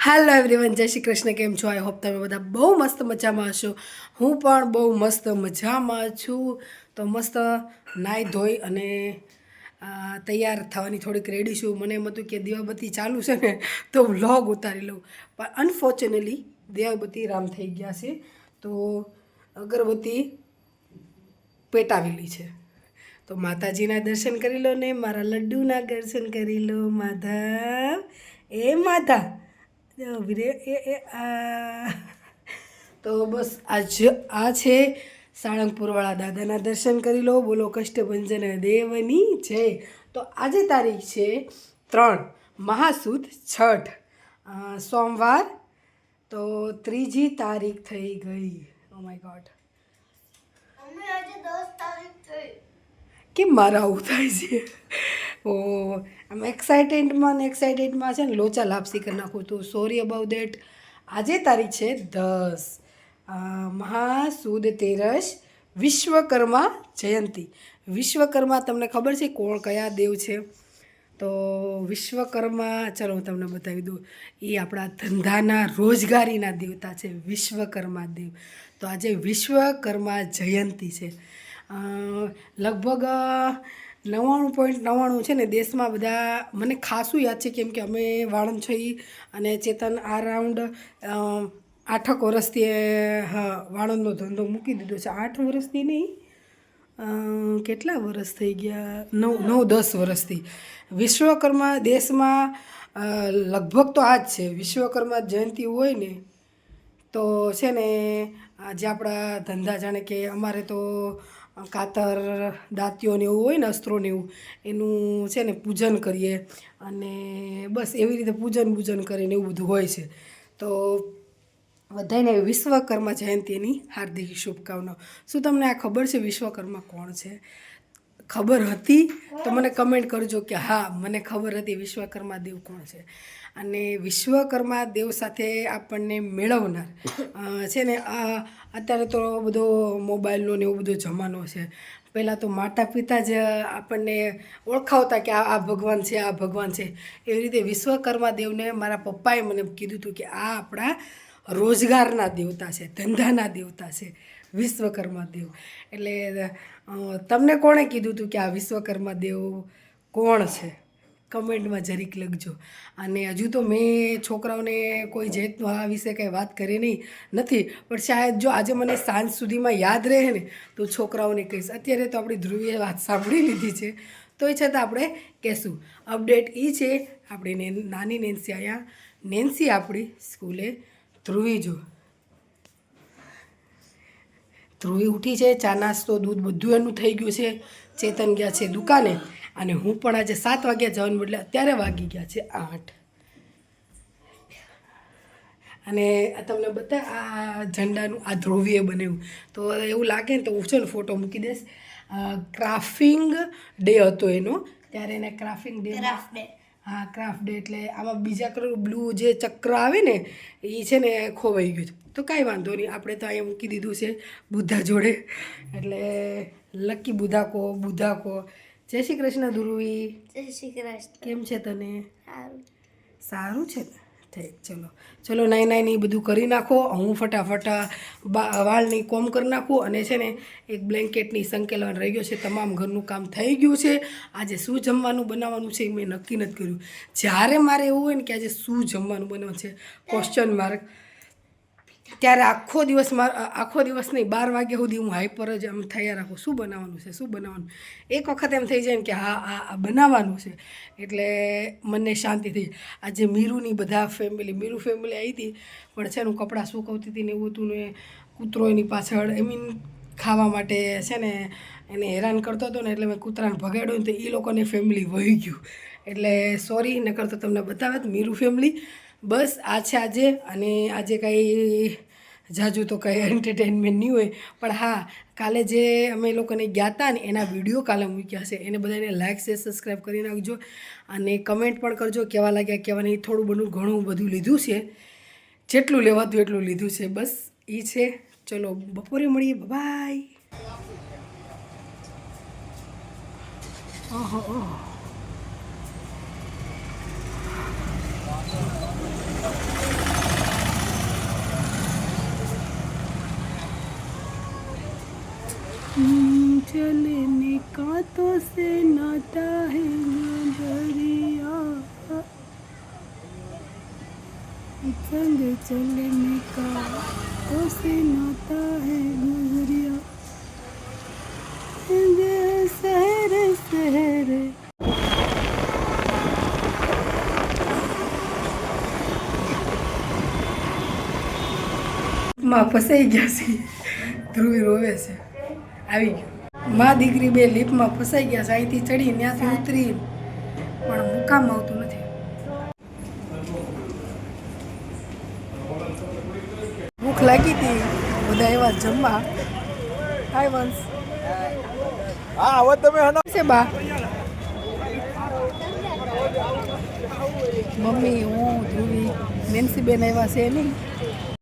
Hello everyone, જય શ્રી કૃષ્ણ. કેમ છો? આઈ હોપ તમે બધા બહુ મસ્ત મજામાં હશો. હું પણ બહુ મસ્ત મજામાં છું. તો મસ્ત નાહી ધોઈ અને તૈયાર થવાની થોડીક રેડી છું. મને એમ હતું કે દીવાબત્તી ચાલુ છે ને તો વ્લોગ ઉતારી લઉં, પણ અનફોર્ચ્યુનેટલી દીવાબત્તી રામ થઈ ગયા છે. તો અગરબત્તી પેટાવેલી છે. તો માતાજીના દર્શન કરી લો ને મારા લડ્ડુના દર્શન કરી લો. માધવ એ માધા વિરે એ તો બસ આ છે સાળંગપુરવાળા દાદાના દર્શન કરી લો. બોલો કષ્ટભંજન દેવની છે. તો આજે તારીખ છે 3 મહાસુદ છઠ, સોમવાર. તો 3જી તારીખ થઈ ગઈ. ઓ માય ગોડ, કેમ મારા આવું થાય છે? ઓ આમ એક્સાઇટેડમાં છે ને લોચા લાપસી કરી નાખું. તો સોરી અબાઉટ દેટ. આજે તારીખ છે 10 મહાસુદ તેરસ, વિશ્વકર્મા જયંતિ. વિશ્વકર્મા તમને ખબર છે કોણ, કયા દેવ છે? તો વિશ્વકર્મા, ચલો હું તમને બતાવી દઉં. એ આપણા ધંધાના રોજગારીના દેવતા છે વિશ્વકર્મા દેવ. તો આજે વિશ્વકર્મા જયંતિ છે. લગભગ 99.99 છે ને દેશમાં બધા, મને ખાસું યાદ છે કેમ કે અમે વાળંદ છીએ અને ચેતન આ રાઉન્ડ 8 વર્ષથી વાળંદનો ધંધો મૂકી દીધો છે. 8 વર્ષથી નહીં, કેટલા વર્ષ થઈ ગયા, 9-10 વર્ષથી. વિશ્વકર્મા દેશમાં લગભગ તો આ જ છે. વિશ્વકર્મા જયંતિ હોય ને તો છે ને આજે આપણા ધંધા, જાણે કે અમારે તો કાતર દાંતીઓ ને એવું હોય ને, અસ્ત્રો ને એવું, એનું છે ને પૂજન કરીએ અને બસ એવી રીતે પૂજન કરીને એવું બધું હોય છે. તો બધાને વિશ્વકર્મા જયંતિની હાર્દિક શુભકામનાઓ. શું તમને આ ખબર છે વિશ્વકર્મા કોણ છે? ખબર હતી તો મને કમેન્ટ કરજો કે હા મને ખબર હતી વિશ્વકર્મા દેવ કોણ છે. અને વિશ્વકર્મા દેવ સાથે આપણને મેળવનાર છે ને, અત્યારે તો બધો મોબાઈલનો ને એવું બધો જમાનો છે. પહેલાં તો માતા પિતા જ આપણને ઓળખાવતા કે આ ભગવાન છે, આ ભગવાન છે. એવી રીતે વિશ્વકર્મા દેવને મારા પપ્પાએ મને કીધું હતું કે આ આપણા રોજગારના દેવતા છે, ધંધાના દેવતા છે વિશ્વકર્મા દેવ. એટલે તમને કોણે કીધું હતું કે આ વિશ્વકર્મા દેવ કોણ છે? કમેન્ટમાં જરીક લખજો. અને હજુ તો મેં છોકરાઓને કોઈ જાતનું આ વિશે કંઈ વાત કરી નથી, પણ શાયદ જો આજે મને સાંજ સુધીમાં યાદ રહે ને તો છોકરાઓને કહીશ. અત્યારે તો આપણી ધ્રુવીએ વાત સાંભળી લીધી છે, તો એ છતાં આપણે કહેશું. અપડેટ એ છે આપણી નાની નેન્સી અહીંયા, નેન્સી આપણી સ્કૂલે, ધ્રુવી જો ધ્રુવી ઉઠી છે, ચા નાસ્તો દૂધ બધું એનું થઈ ગયું છે. ચેતન ગયા છે દુકાને અને હું પણ આજે 7 વાગ્યા જવાનું બદલે અત્યારે વાગી ગયા છે 8. અને તમને બતા આ ઝંડાનું આ ધ્રુવીએ બનાવ્યું. તો એવું લાગે ને તો હું છે ને ફોટો મૂકી દઈશ. ક્રાફ્ટિંગ ડે હતો એનો, ત્યારે એને ક્રાફ્ટિંગ ડે, હા ક્રાફ્ટ ડે. એટલે આમાં બીજા કલર બ્લુ જે ચક્ર આવે ને એ છે ને ખોવાઈ ગયું. તો કાંઈ વાંધો નહીં, આપણે તો અહીંયા મૂકી દીધું છે બુદ્ધા જોડે. એટલે લકી બુધાકો. જય શ્રી કૃષ્ણ ધ્રુવી. જય શ્રી કૃષ્ણ. કેમ છે તને? સારું છે ને? ઠીક, ચલો નાઈ બધું કરી નાખો. હું ફટાફટ વાળની કોમ કરી નાખું. અને છે ને એક બ્લેન્કેટની સંકેલવાનું રહી ગયો છે. તમામ ઘરનું કામ થઈ ગયું છે. આજે શું જમવાનું બનાવવાનું છે એ મેં નક્કી નથી કર્યું. જ્યારે મારે એવું હોય ને કે આજે શું જમવાનું બનાવવાનું છે ક્વેશ્ચન માર્ક, ત્યારે આખો દિવસ નહીં, 12 વાગ્યા સુધી હું હાઈપર જ આમ થયા રાખું. શું બનાવવાનું. એક વખત એમ થઈ જાય ને કે હા આ બનાવવાનું છે એટલે મને શાંતિ થઈ. આજે મીરુની બધા મીરુ ફેમિલી આવી હતી, પણ છે ને કપડાં સુકવતી હતી ને એવું હતું ને, કૂતરો એની પાછળ ખાવા માટે છે ને એને હેરાન કરતો હતો ને, એટલે મેં કૂતરાને ભગાડ્યો ને તો એ લોકોને ફેમિલી વહી ગયું. એટલે સોરી, નકર તો તમને બતાવે મીરુ ફેમિલી. બસ આ છે આજે. અને આજે કંઈ જાજુ તો કંઈ એન્ટરટેનમેન્ટ નહીં હોય, પણ હા કાલે જે અમે લોકોને ગયા હતા ને એના વિડીયો કાલે મૂક્યા છે. એને બધાને લાઇક શેર સબસ્ક્રાઈબ કરી નાખજો અને કમેન્ટ પણ કરજો કેવા લાગ્યા કેવા નહીં. થોડું ઘણું બધું લીધું છે, જેટલું લેવાતું એટલું લીધું છે. બસ એ છે. ચલો બપોરે મળીએ. બાય. ઓહો. चलने का तो से नाता है गुजरिया संग चलने का तो से नाता है गुजरिया शहर शहर માં ફસાઈ ગયા છે ધ્રુવી રોવે છે આવી ગયું માં દીકરી બે લીપમાં ફસાઈ ગયા છે અહીંથી ચડી ત્યાંથી ઉતરી પણ મુકામ આવતું નથી ભૂખ લાગી હતી બધા એવા જમવા હાય વંશ હા હવે તમે હનો છે બા મમ્મી હું ધ્રુવી નેન્સી બેન આવ્યા છે નહીં